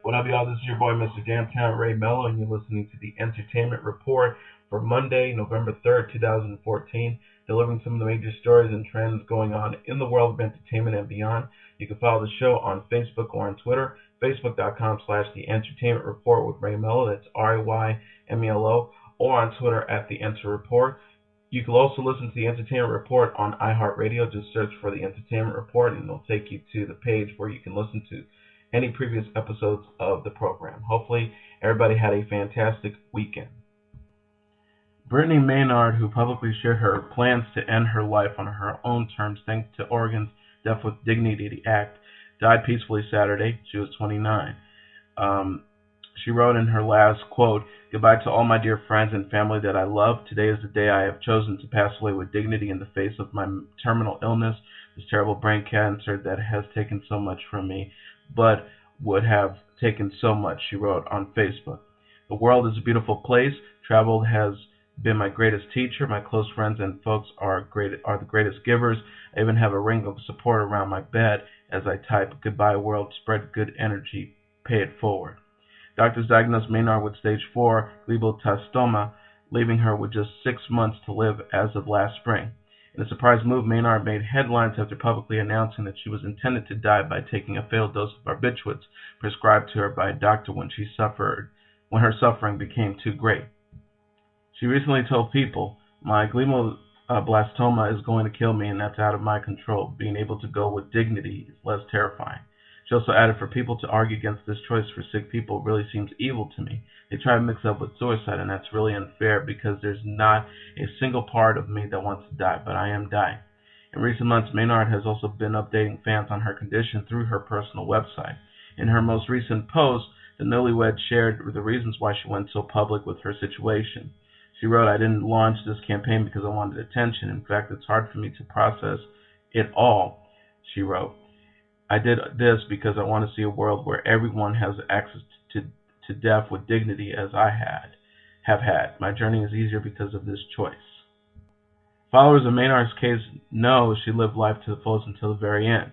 What up, y'all? This is your boy, Mr. Downtown Ray Mello, and you're listening to the Entertainment Report for Monday, November 3rd, 2014, delivering some of the major stories and trends going on in the world of entertainment and beyond. You can follow the show on Facebook or on Twitter, facebook.com/The Entertainment Report with Ray Mello, that's RAYMELO, or on Twitter at The Enter Report. You can also listen to the Entertainment Report on iHeartRadio. Just search for the Entertainment Report, and it'll take you to the page where you can listen to any previous episodes of the program. Hopefully, everybody had a fantastic weekend. Brittany Maynard, who publicly shared her plans to end her life on her own terms thanks to Oregon's Death with Dignity Act, died peacefully Saturday. She was 29. She wrote in her last quote, "Goodbye to all my dear friends and family that I love. Today is the day I have chosen to pass away with dignity in the face of my terminal illness, this terrible brain cancer that has taken so much from me, but would have taken so much," she wrote on Facebook. "The world is a beautiful place. Travel has been my greatest teacher. My close friends and folks are the greatest givers. I even have a ring of support around my bed as I type, 'Goodbye world, spread good energy, pay it forward.'" Doctors diagnosed Maynard with stage 4 glioblastoma, leaving her with just 6 months to live as of last spring. In a surprise move, Maynard made headlines after publicly announcing that she was intended to die by taking a failed dose of barbiturates prescribed to her by a doctor when her suffering became too great. She recently told People, "My glioblastoma is going to kill me, and that's out of my control. Being able to go with dignity is less terrifying." She also added, "For people to argue against this choice for sick people really seems evil to me. They try to mix up with suicide, and that's really unfair because there's not a single part of me that wants to die, but I am dying." In recent months, Maynard has also been updating fans on her condition through her personal website. In her most recent post, the newlywed shared the reasons why she went so public with her situation. She wrote, "I didn't launch this campaign because I wanted attention. In fact, it's hard for me to process it all," she wrote. "I did this because I want to see a world where everyone has access to death with dignity as I have had. My journey is easier because of this choice." Followers of Maynard's case know she lived life to the fullest until the very end.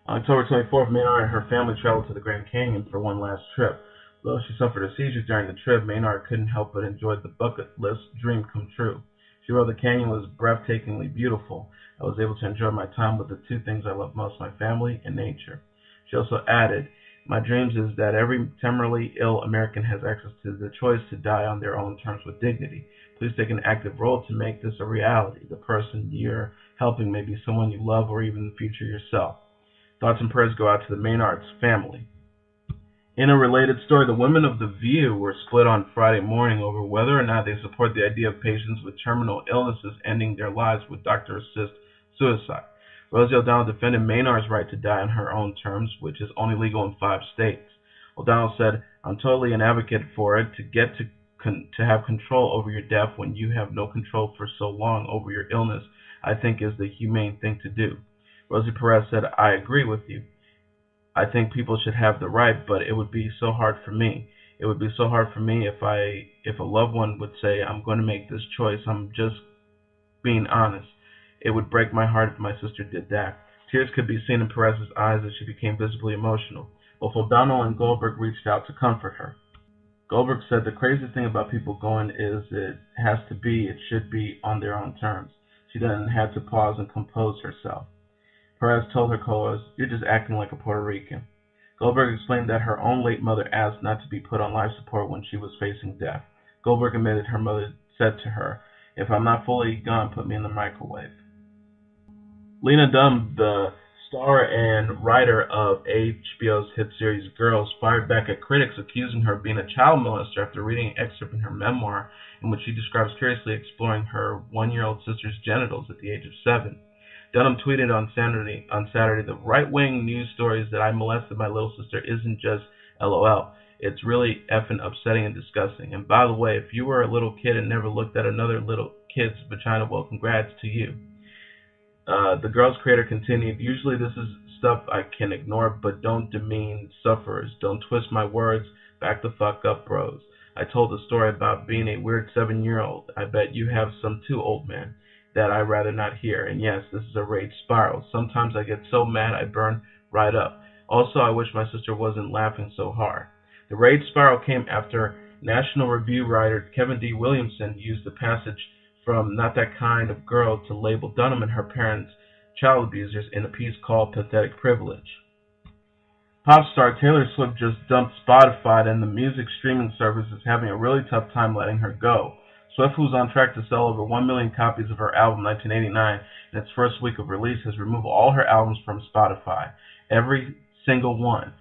On October 24th, Maynard and her family traveled to the Grand Canyon for one last trip. Though she suffered a seizure during the trip, Maynard couldn't help but enjoy the bucket list dream come true. She wrote, "The canyon was breathtakingly beautiful. I was able to enjoy my time with the two things I love most, my family and nature." She also added, "My dreams is that every terminally ill American has access to the choice to die on their own terms with dignity. Please take an active role to make this a reality. The person you're helping may be someone you love or even the future yourself." Thoughts and prayers go out to the Maynard's family. In a related story, the women of The View were split on Friday morning over whether or not they support the idea of patients with terminal illnesses ending their lives with doctor-assist suicide. Rosie O'Donnell defended Maynard's right to die on her own terms, which is only legal in 5 states. O'Donnell said, "I'm totally an advocate for it. To get to have control over your death when you have no control for so long over your illness, I think is the humane thing to do." Rosie Perez said, "I agree with you. I think people should have the right, but it would be so hard for me. It would be so hard for me if a loved one would say, 'I'm going to make this choice. I'm just being honest.' It would break my heart if my sister did that." Tears could be seen in Perez's eyes as she became visibly emotional. Both O'Donnell and Goldberg reached out to comfort her. Goldberg said, "The crazy thing about people going is it should be on their own terms." She then had to pause and compose herself. Perez told her co-host, "You're just acting like a Puerto Rican." Goldberg explained that her own late mother asked not to be put on life support when she was facing death. Goldberg admitted her mother said to her, "If I'm not fully gone, put me in the microwave." Lena Dunham, the star and writer of HBO's hit series Girls, fired back at critics accusing her of being a child molester after reading an excerpt in her memoir in which she describes curiously exploring her 1-year-old sister's genitals at the age of 7. Dunham tweeted on Saturday, "The right-wing news stories that I molested my little sister isn't just LOL. It's really effing upsetting and disgusting. And by the way, if you were a little kid and never looked at another little kid's vagina, well, congrats to you." The Girls creator continued, "Usually this is stuff I can ignore, but don't demean sufferers. Don't twist my words. Back the fuck up, bros. I told a story about being a weird 7-year-old. I bet you have some too, old man, that I'd rather not hear. And yes, this is a rage spiral. Sometimes I get so mad I burn right up. Also, I wish my sister wasn't laughing so hard. The rage spiral came after National Review writer Kevin D. Williamson used the passage from Not That Kind of Girl to label Dunham and her parents child abusers in a piece called Pathetic Privilege. Pop star Taylor Swift just dumped Spotify, and the music streaming service is having a really tough time letting her go. Swift, who's on track to sell over 1 million copies of her album 1989 in its first week of release, has removed all her albums from Spotify. Every single one.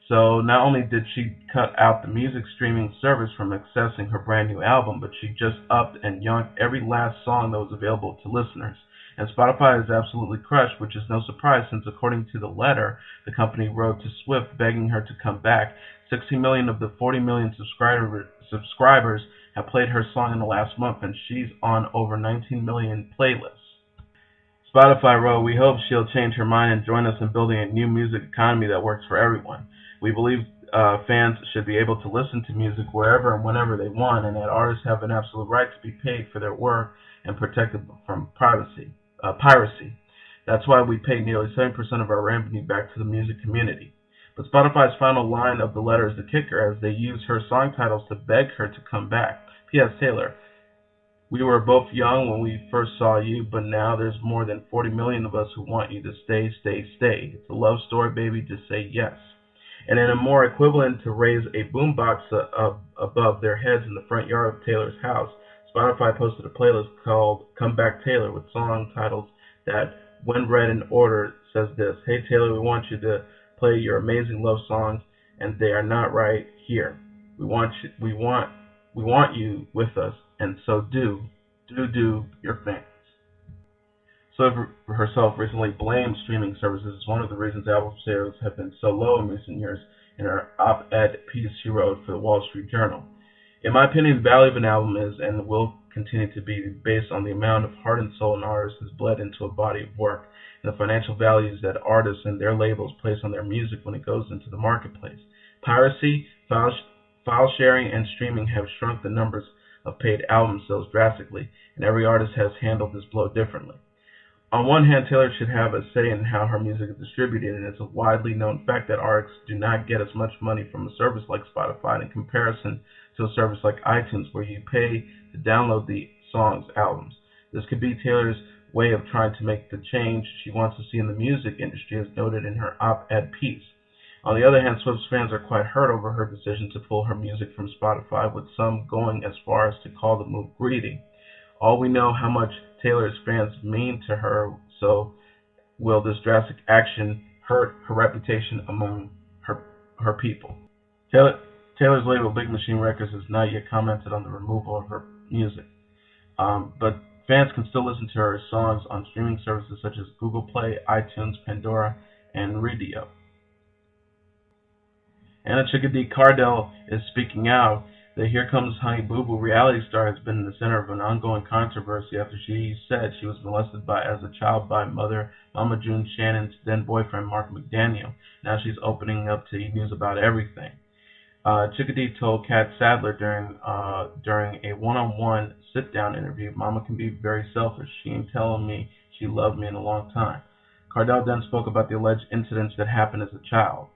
So not only did she cut out the music streaming service from accessing her brand new album, but she just upped and yoinked every last song that was available to listeners. And Spotify is absolutely crushed, which is no surprise since according to the letter the company wrote to Swift begging her to come back, 60 million of the 40 million subscribers have played her song in the last month, and she's on over 19 million playlists. Spotify wrote, "We hope she'll change her mind and join us in building a new music economy that works for everyone. We believe fans should be able to listen to music wherever and whenever they want, and that artists have an absolute right to be paid for their work and protected from piracy. That's why we pay nearly 7% of our revenue back to the music community." But Spotify's final line of the letter is the kicker, as they use her song titles to beg her to come back. P.S. Taylor, we were both young when we first saw you, but now there's more than 40 million of us who want you to stay, stay, stay. It's a love story, baby, just say yes. And in a more equivalent to raise a boombox above their heads in the front yard of Taylor's house, Spotify posted a playlist called Come Back Taylor with song titles that, when read in order, says this: "Hey Taylor, we want you to play your amazing love songs, and they are not right here. We want you with us, and so do your things." Swift herself recently blamed streaming services as one of the reasons album sales have been so low in recent years in her op-ed piece she wrote for the Wall Street Journal. "In my opinion, the value of an album is and will continue to be based on the amount of heart and soul an artist has bled into a body of work, and the financial values that artists and their labels place on their music when it goes into the marketplace. Piracy, file sharing, and streaming have shrunk the numbers of paid album sales drastically, and every artist has handled this blow differently. On one hand, Taylor should have a say in how her music is distributed, and it's a widely known fact that artists do not get as much money from a service like Spotify in comparison to a service like iTunes, where you pay to download the song's albums. This could be Taylor's way of trying to make the change she wants to see in the music industry, as noted in her op-ed piece. On the other hand, Swift's fans are quite hurt over her decision to pull her music from Spotify, with some going as far as to call the move greedy. All we know how much Taylor's fans mean to her, so will this drastic action hurt her reputation among her people. Taylor's label, Big Machine Records, has not yet commented on the removal of her music, but fans can still listen to her songs on streaming services such as Google Play, iTunes, Pandora, and Radio. Anna Chickadee Cardwell is speaking out. The Here Comes Honey Boo Boo reality star has been in the center of an ongoing controversy after she said she was molested as a child by mother Mama June Shannon's then boyfriend Mark McDaniel. Now she's opening up to E! News about everything. Chickadee told Kat Sadler during a one-on-one sit-down interview, "Mama can be very selfish. She ain't telling me she loved me in a long time." Cardwell then spoke about the alleged incidents that happened as a child.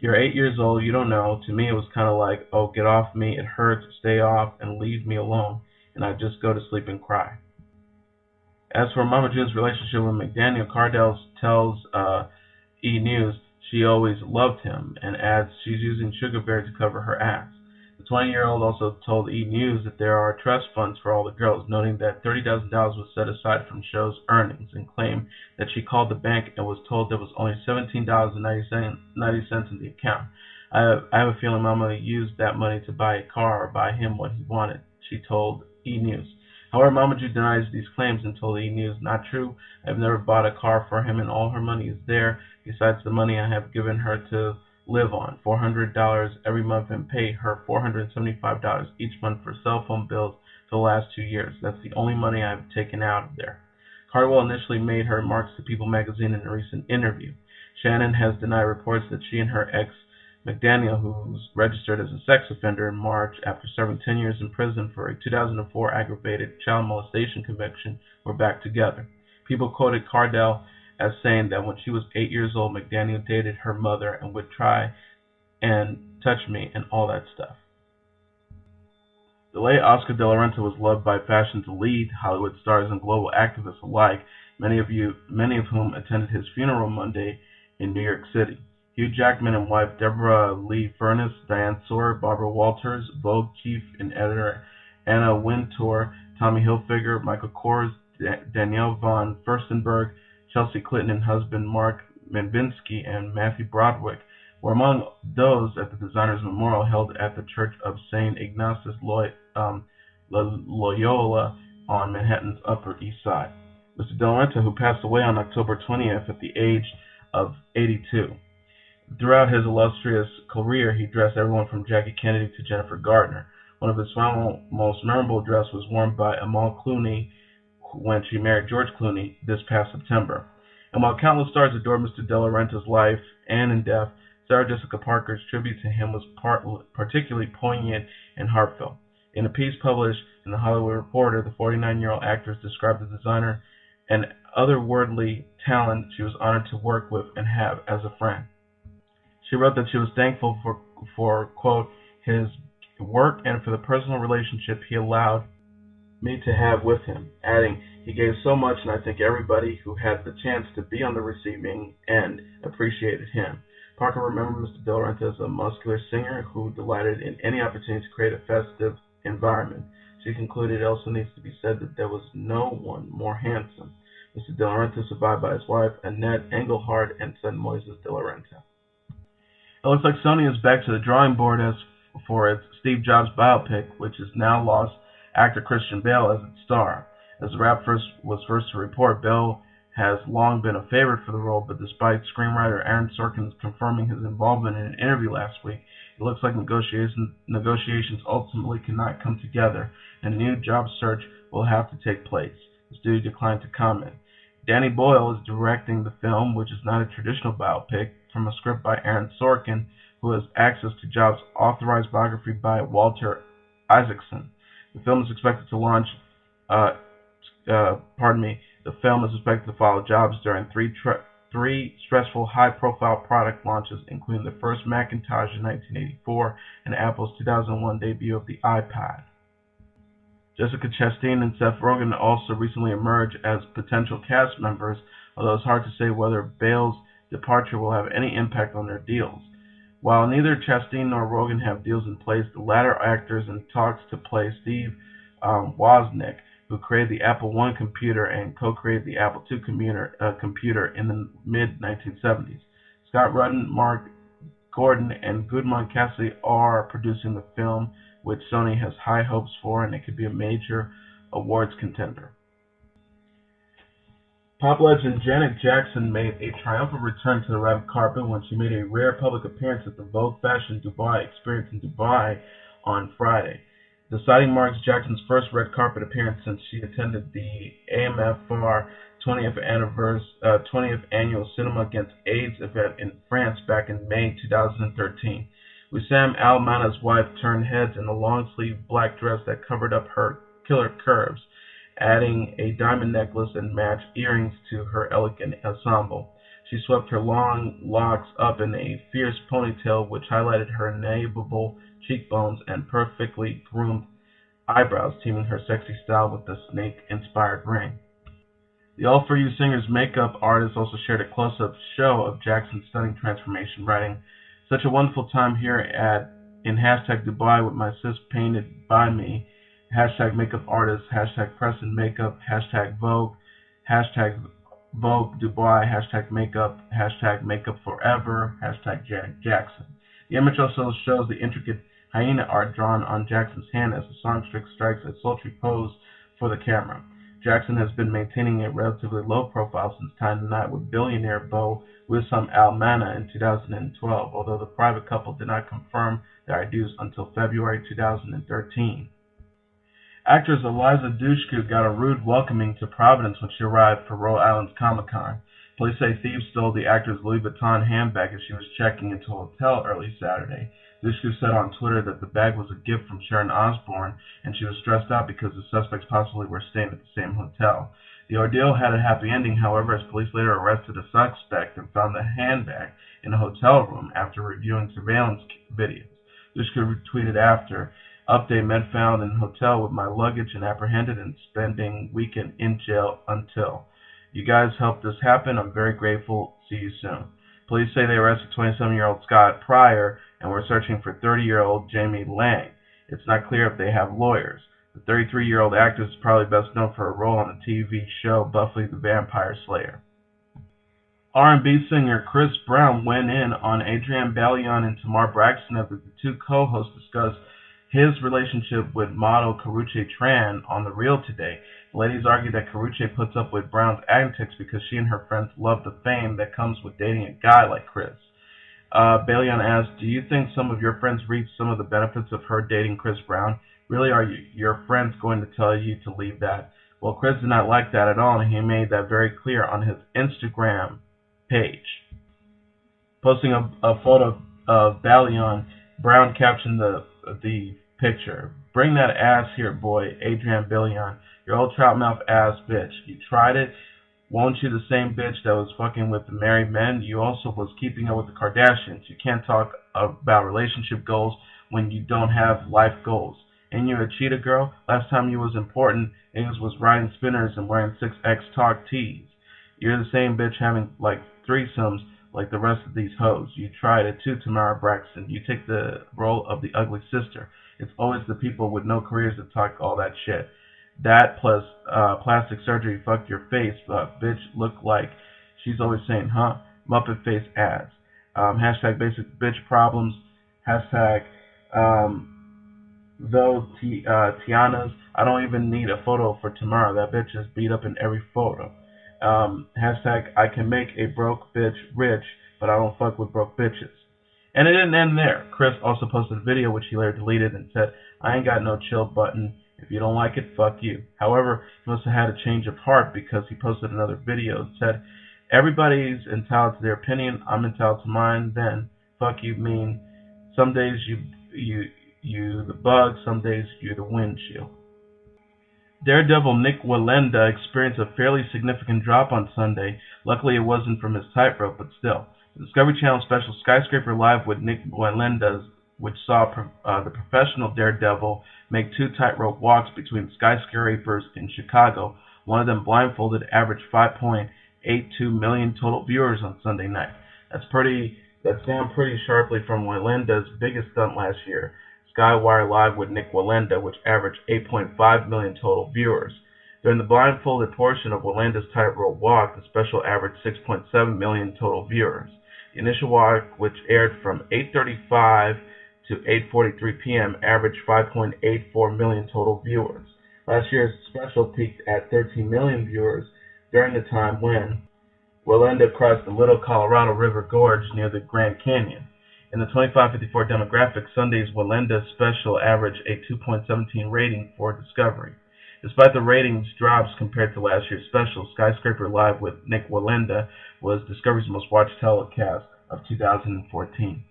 "You're 8 years old, you don't know. To me it was kind of like, oh, get off me, it hurts, stay off, and leave me alone. And I'd just go to sleep and cry." As for Mama June's relationship with McDaniel, Cardwell tells E! News she always loved him, and adds she's using Sugar Bear to cover her ass. The 20-year-old also told E! News that there are trust funds for all the girls, noting that $30,000 was set aside from show's earnings, and claimed that she called the bank and was told there was only $17.90 in the account. I have a feeling Mama used that money to buy a car or buy him what he wanted," she told E! News. However, Mama June denies these claims and told E! News, "Not true. I've never bought a car for him, and all her money is there, besides the money I have given her to live on, $400 every month, and pay her $475 each month for cell phone bills for the last 2 years. That's the only money I've taken out of there." Cardwell initially made her remarks to People magazine in a recent interview. Shannon has denied reports that she and her ex McDaniel, who's registered as a sex offender in March after serving 10 years in prison for a 2004 aggravated child molestation conviction, were back together. People quoted Cardwell as saying that when she was 8 years old, McDaniel dated her mother and would try and touch me and all that stuff. The late Oscar de la Renta was loved by fashion's elite, Hollywood stars, and global activists alike, many of whom attended his funeral Monday in New York City. Hugh Jackman and wife Deborah Lee Furness, Diane Sawyer, Barbara Walters, Vogue chief and editor Anna Wintour, Tommy Hilfiger, Michael Kors, Danielle von Furstenberg, Chelsea Clinton and husband Mark Manvinsky, and Matthew Broderick were among those at the designer's memorial held at the Church of St. Ignatius Loyola on Manhattan's Upper East Side. Mr. De La Renta, who passed away on October 20th at the age of 82. Throughout his illustrious career, he dressed everyone from Jackie Kennedy to Jennifer Gardner. One of his final, most memorable dresses was worn by Amal Clooney when she married George Clooney this past September. And while countless stars adored Mr. De La Renta's life and in death, Sarah Jessica Parker's tribute to him was particularly poignant and heartfelt. In a piece published in The Hollywood Reporter, the 49-year-old actress described the designer and otherworldly talent she was honored to work with and have as a friend. She wrote that she was thankful for quote, his work and for the personal relationship he allowed me to have with him, adding, he gave so much and I think everybody who had the chance to be on the receiving end appreciated him. Parker remembered Mr. De La Renta as a muscular singer who delighted in any opportunity to create a festive environment. She concluded it also needs to be said that there was no one more handsome. Mr. De La Renta survived by his wife, Annette Engelhardt, and son Moises De La Renta. It looks like Sony is back to the drawing board as for its Steve Jobs biopic, which has now lost actor Christian Bale as its star. As the Wrap was first to report, Bale has long been a favorite for the role, but despite screenwriter Aaron Sorkin confirming his involvement in an interview last week, it looks like negotiations ultimately cannot come together, and a new job search will have to take place. The studio declined to comment. Danny Boyle is directing the film, which is not a traditional biopic, from a script by Aaron Sorkin, who has access to Jobs' authorized biography by Walter Isaacson. The film is expected to launch. The film is expected to follow Jobs during three stressful, high-profile product launches, including the first Macintosh in 1984 and Apple's 2001 debut of the iPad. Jessica Chastain and Seth Rogen also recently emerged as potential cast members, although it's hard to say whether Bale's departure will have any impact on their deals. While neither Chastain nor Rogen have deals in place, the latter actors in talks to play Steve Wozniak, who created the Apple I computer and co-created the Apple II computer in the mid-1970s. Scott Rudin, Mark Gordon, and Gudmund Cassidy are producing the film, which Sony has high hopes for, and it could be a major awards contender. Pop legend Janet Jackson made a triumphant return to the red carpet when she made a rare public appearance at the Vogue Fashion Dubai Experience in Dubai on Friday. The sighting marks Jackson's first red carpet appearance since she attended the AMFR 20th Annual Cinema Against AIDS event in France back in May 2013. Wissam Al-Mana's wife turned heads in a long-sleeved black dress that covered up her killer curves, adding a diamond necklace and matched earrings to her elegant ensemble. She swept her long locks up in a fierce ponytail which highlighted her nameable cheekbones and perfectly groomed eyebrows, teaming her sexy style with the snake-inspired ring. The All For You singer's makeup artist also shared a close-up show of Jackson's stunning transformation, writing, "Such a wonderful time here in hashtag Dubai with my sis painted by me, hashtag makeup artist, hashtag press and makeup, hashtag Vogue Dubai, hashtag makeup forever, hashtag Jackson." The image also shows the intricate hyena art drawn on Jackson's hand as the songstress strikes a sultry pose for the camera. Jackson has been maintaining a relatively low profile since tying the knot with billionaire beau Wissam Al-Mana in 2012, although the private couple did not confirm their ideas until February 2013. Actress Eliza Dushku got a rude welcoming to Providence when she arrived for Rhode Island Comic-Con. Police say thieves stole the actress' Louis Vuitton handbag as she was checking into a hotel early Saturday. Dushku said on Twitter that the bag was a gift from Sharon Osbourne, and she was stressed out because the suspects possibly were staying at the same hotel. The ordeal had a happy ending, however, as police later arrested a suspect and found the handbag in a hotel room after reviewing surveillance videos. Dushku tweeted after, "Update: men found in hotel with my luggage and apprehended and spending weekend in jail until. You guys helped this happen. I'm very grateful. See you soon." Police say they arrested 27-year-old Scott Pryor and were searching for 30-year-old Jamie Lang. It's not clear if they have lawyers. The 33-year-old actress is probably best known for a role on the TV show Buffy the Vampire Slayer. R&B singer Chris Brown went in on Adrienne, Bailon, and Tamar Braxton after the two co-hosts discussed his relationship with model Tarrueche Tran on The Real today. The ladies argued that Tarrueche puts up with Brown's antics because she and her friends love the fame that comes with dating a guy like Chris. Bailon asked, "Do you think some of your friends reap some of the benefits of her dating Chris Brown? Really, are your friends going to tell you to leave that?" Well, Chris did not like that at all, and he made that very clear on his Instagram page. Posting a photo of Bailon, Brown captioned the picture, "Bring that ass here, boy, Adrienne Bailon. Your old trout mouth ass bitch. You tried it. Won't you the same bitch that was fucking with the married men? You also was keeping up with the Kardashians. You can't talk about relationship goals when you don't have life goals. Ain't you a cheetah girl? Last time you was important, niggas was riding spinners and wearing 6X talk tees. You're the same bitch having like threesomes like the rest of these hoes. You tried it too, Tamar Braxton. You take the role of the ugly sister. It's always the people with no careers that talk all that shit. That plus plastic surgery fucked your face, but bitch look like." She's always saying, "Huh? Muppet face ass." Hashtag basic bitch problems. Hashtag though Tiana's. I don't even need a photo for tomorrow. That bitch is beat up in every photo. Hashtag I can make a broke bitch rich, but I don't fuck with broke bitches. And it didn't end there. Chris also posted a video which he later deleted and said, "I ain't got no chill button. If you don't like it, fuck you." However, he must have had a change of heart because he posted another video and said, "Everybody's entitled to their opinion. I'm entitled to mine. Then, fuck you mean. Some days you the bug, some days you're the windshield." Daredevil Nicolle experienced a fairly significant drop on Sunday. Luckily, it wasn't from his tightrope, but still. The Discovery Channel special Skyscraper Live with Nicolle, which saw the professional Daredevil make two tightrope walks between skyscrapers in Chicago, one of them blindfolded, averaged 5.82 million total viewers on Sunday night. That's down pretty sharply from Wallenda's biggest stunt last year, Skywire Live with Nicolle, which averaged 8.5 million total viewers. During the blindfolded portion of Wallenda's tightrope walk, the special averaged 6.7 million total viewers. The initial walk, which aired from 8:35 to 8:43 p.m., averaged 5.84 million total viewers. Last year's special peaked at 13 million viewers during the time when Wallenda crossed the Little Colorado River Gorge near the Grand Canyon. In the 25-54 demographic, Sunday's Wallenda special averaged a 2.17 rating for Discovery. Despite the ratings drops compared to last year's special, Skyscraper Live with Nicolle was Discovery's most watched telecast of 2014.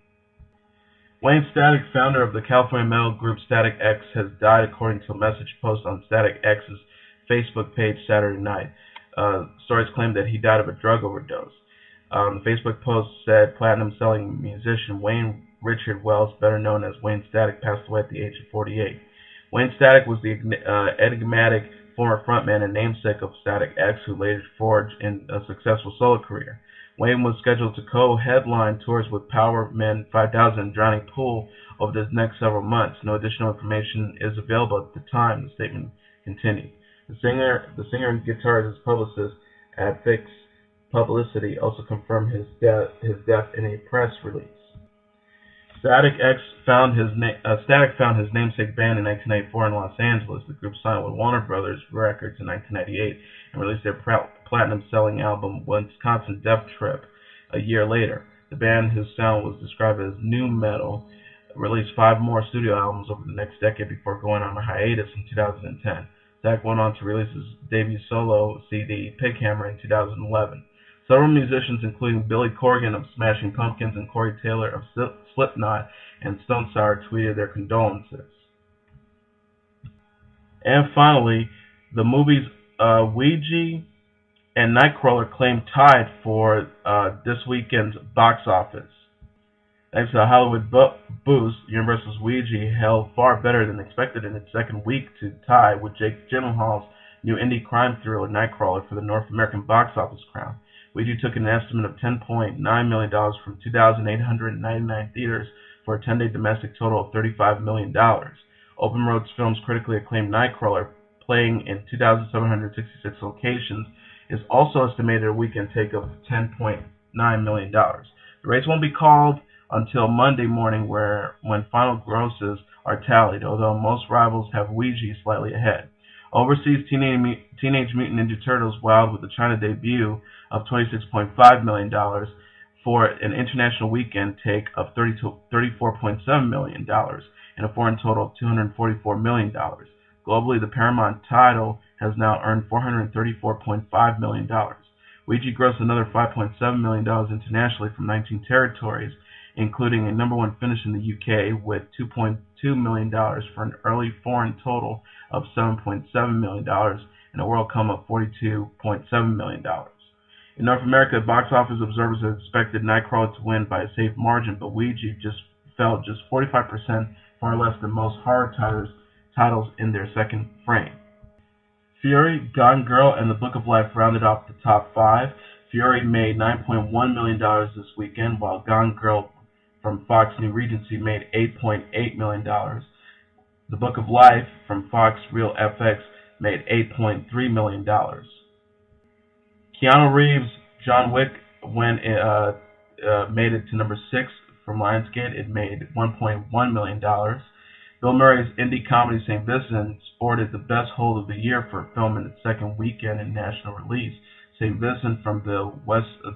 Wayne Static, founder of the California metal group Static X, has died according to a message posted on Static X's Facebook page Saturday night. Stories claim that he died of a drug overdose. The Facebook post said platinum-selling musician Wayne Richard Wells, better known as Wayne Static, passed away at the age of 48. Wayne Static was the enigmatic former frontman and namesake of Static X, who later forged in a successful solo career. Wayne was scheduled to co-headline tours with Power Men 5000 and Drowning Pool over the next several months. No additional information is available at the time, the statement continued. The singer and guitarist's publicist at Fix Publicity also confirmed his death in a press release. Static found his namesake band in 1994 in Los Angeles. The group signed with Warner Brothers Records in 1998 and released their platinum-selling album Wisconsin Death Trip a year later. The band, whose sound was described as nu metal, released 5 more studio albums over the next decade before going on a hiatus in 2010. Static went on to release his debut solo CD, Pighammer, in 2011. Several musicians, including Billy Corgan of Smashing Pumpkins and Corey Taylor of Slipknot and Stone Sour, tweeted their condolences. And finally, the movies Ouija and Nightcrawler claim tied for this weekend's box office. Thanks to a Hollywood boost, Universal's Ouija held far better than expected in its second week to tie with Jake Gyllenhaal's new indie crime thriller Nightcrawler for the North American box office crown. Ouija took an estimate of $10.9 million from 2,899 theaters for a 10-day domestic total of $35 million. Open Road Films' critically acclaimed Nightcrawler, playing in 2,766 locations, is also estimated a weekend take of $10.9 million. The race won't be called until Monday morning when final grosses are tallied, although most rivals have Ouija slightly ahead. Overseas, Teenage Mutant Ninja Turtles wowed with a China debut of $26.5 million for an international weekend take of $34.7 million and a foreign total of $244 million. Globally, the Paramount title has now earned $434.5 million. Ouija grossed another $5.7 million internationally from 19 territories, including a number one finish in the UK with $2.2 million for an early foreign total of $7.7 million and a world come of $42.7 million. In North America, box office observers had expected Nightcrawler to win by a safe margin, but Ouija fell just 45%, far less than most horror titles in their second frame. Fury, Gone Girl, and The Book of Life rounded off the top five. Fury made $9.1 million this weekend, while Gone Girl from Fox New Regency made $8.8 million. The Book of Life from Fox Real FX made $8.3 million. Keanu Reeves' John Wick made it to number 6 from Lionsgate. It made $1.1 million. Bill Murray's indie comedy St. Vincent sported the best hold of the year for a film in its second weekend in national release. St. Vincent from the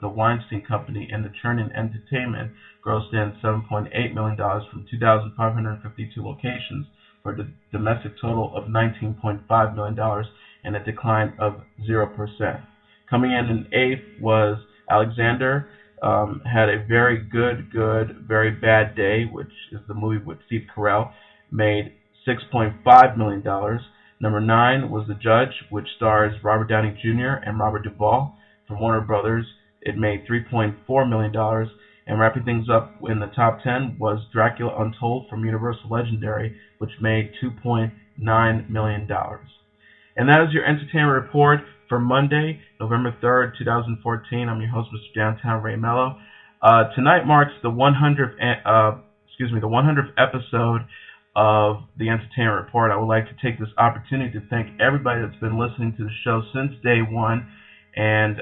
Weinstein Company and the Chernin Entertainment grossed in $7.8 million from 2,552 locations for a domestic total of $19.5 million and a decline of 0%. Coming in eighth was Alexander. Had a very good, very bad day, which is the movie with Steve Carell, made $6.5 million. Number 9 was The Judge, which stars Robert Downey Jr. and Robert Duvall from Warner Brothers. It made $3.4 million. And wrapping things up in the top 10 was Dracula Untold from Universal Legendary, which made $2.9 million. And that is your entertainment report for Monday, November 3rd, 2014. I'm your host, Mr. Downtown Ray Mello. Tonight marks the 100th episode of the Entertainment Report. I would like to take this opportunity to thank everybody that's been listening to the show since day one. And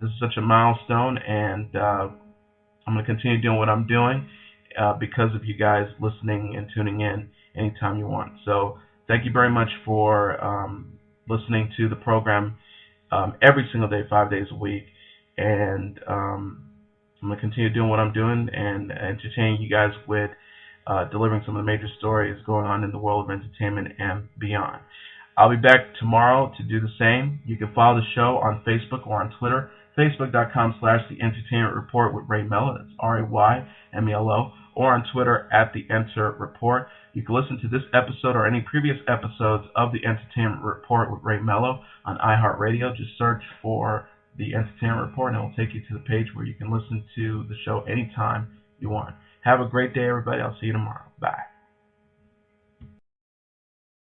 this is such a milestone, and I'm going to continue doing what I'm doing because of you guys listening and tuning in anytime you want. So thank you very much for listening to the program every single day, 5 days a week. And I'm going to continue doing what I'm doing and entertaining you guys with delivering some of the major stories going on in the world of entertainment and beyond. I'll be back tomorrow to do the same. You can follow the show on Facebook or on Twitter, facebook.com/The Entertainment Report with Ray Mello. That's RAYMELO. Or on Twitter @The Enter Report. You can listen to this episode or any previous episodes of The Entertainment Report with Ray Mello on iHeartRadio. Just search for The Entertainment Report and it will take you to the page where you can listen to the show anytime you want. Have a great day, everybody. I'll see you tomorrow. Bye.